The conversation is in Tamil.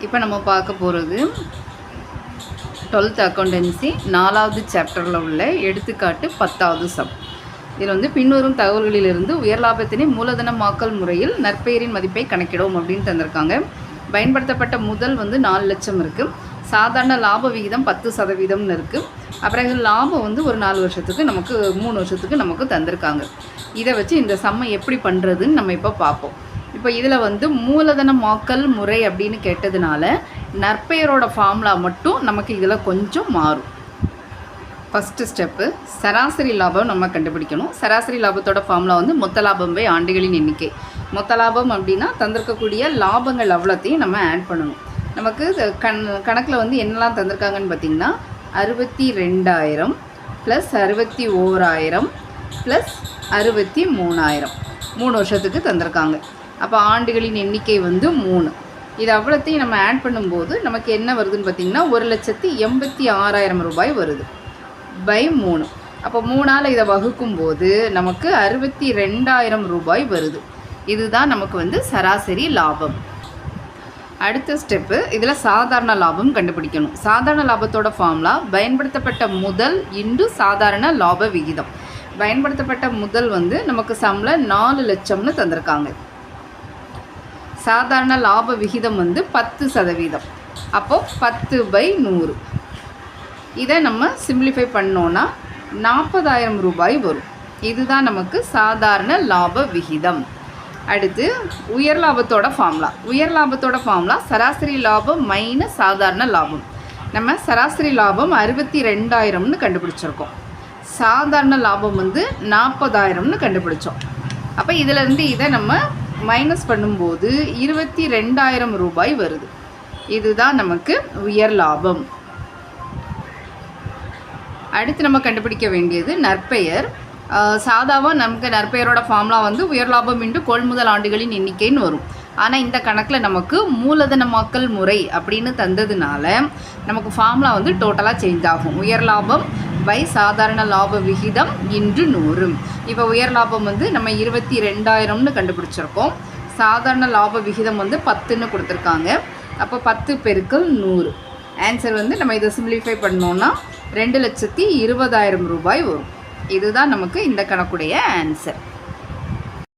இப்போ நம்ம பார்க்க போகிறது 12th அக்கௌண்டன்சி 4வது சாப்டரில் உள்ள எடுத்துக்காட்டு 10வது சம். இதில் பின்வரும் தகவல்களிலிருந்து உயர் லாபத்தினை மூலதனமாக்கல் முறையில் நற்பெயரின் மதிப்பை கணக்கிடும் அப்படின்னு தந்திருக்காங்க. பயன்படுத்தப்பட்ட முதல் 4 லட்சம் இருக்குது. சாதாரண லாப விகிதம் 10% இருக்குது. அப்புறம் லாபம் ஒரு 4 வருஷத்துக்கு நமக்கு 3 வருஷத்துக்கு நமக்கு தந்திருக்காங்க. இதை வச்சு இந்த சம்மை எப்படி பண்ணுறதுன்னு நம்ம இப்போ பார்ப்போம். இப்போ இதில் மூலதனமாக்கல் முறை அப்படின்னு கேட்டதுனால நற்பெயரோட ஃபார்முலா மட்டும் நமக்கு இதில் கொஞ்சம் மாறும். ஃபஸ்ட்டு ஸ்டெப்பு சராசரி லாபம் நம்ம கண்டுபிடிக்கணும். சராசரி லாபத்தோட ஃபார்முலா மொத்த லாபம் பை ஆண்டுகளின் எண்ணிக்கை. மொத்த லாபம் அப்படின்னா தந்திருக்கக்கூடிய லாபங்கள் அவ்வளோத்தையும் நம்ம ஆட் பண்ணணும். நமக்கு கணக்கில் என்னெல்லாம் தந்திருக்காங்கன்னு பார்த்திங்கன்னா 62,000 ப்ளஸ் 61,000 ப்ளஸ் 63,000 3 வருஷத்துக்கு தந்திருக்காங்க. அப்போ ஆண்டுகளின் எண்ணிக்கை 3. இது அவ்வளோத்தையும் நம்ம ஆட் பண்ணும்போது நமக்கு என்ன வருதுன்னு பார்த்திங்கன்னா 1,86,000 ரூபாய் வருது பை 3. அப்போ 3ஆல் இதை வகுக்கும்போது நமக்கு 62,000 ரூபாய் வருது. இதுதான் நமக்கு சராசரி லாபம். அடுத்த ஸ்டெப்பு இதில் சாதாரண லாபம் கண்டுபிடிக்கணும். சாதாரண லாபத்தோட ஃபார்முலா பயன்படுத்தப்பட்ட முதல் இன்டு சாதாரண லாப விகிதம். பயன்படுத்தப்பட்ட முதல் நமக்கு சம்மில் 4 லட்சம்னு தந்திருக்காங்க. சாதாரண லாப விகிதம் 10%. அப்போது 10/100. இதை நம்ம சிம்பிளிஃபை பண்ணோன்னா 40,000 ரூபாய் வரும். இதுதான் நமக்கு சாதாரண லாப விகிதம். அடுத்து உயர் லாபத்தோட ஃபார்முலா. உயர் லாபத்தோட ஃபார்முலா சராசரி லாபம் மைனஸ் சாதாரண லாபம். நம்ம சராசரி லாபம் 62,000ன்னு கண்டுபிடிச்சிருக்கோம். சாதாரண லாபம் 40,000ன்னு கண்டுபிடிச்சோம். அப்போ இதிலேருந்து இதை நம்ம மைனஸ் பண்ணும்போது 22,000 ரூபாய் வருது. இதுதான் நமக்கு உயர் லாபம். அடுத்து நம்ம கண்டுபிடிக்க வேண்டியது நற்பெயர். சாதாவாக நமக்கு நற்பெயரோட ஃபார்முலா உயர் லாபம் இன்டு கொள்முதல் ஆண்டுகளின் எண்ணிக்கைன்னு வரும். ஆனால் இந்த கணக்கில் நமக்கு மூலதனமாக்கல் முறை அப்படின்னு தந்ததுனால நமக்கு ஃபார்முலா டோட்டலாக சேஞ்ச் ஆகும். உயர் லாபம் பை சாதாரண லாப விகிதம் இன்று 100. இப்போ உயர் லாபம் நம்ம 22,000ன்னு கண்டுபிடிச்சிருக்கோம். சாதாரண லாப விகிதம் 10ன்னு கொடுத்துருக்காங்க. அப்போ 10 பெருக்கல் 100. ஆன்சர் நம்ம இதை சிம்பிளிஃபை பண்ணோன்னா 2,20,000 ரூபாய் வரும். இதுதான் நமக்கு இந்த கணக்குடைய ஆன்சர்.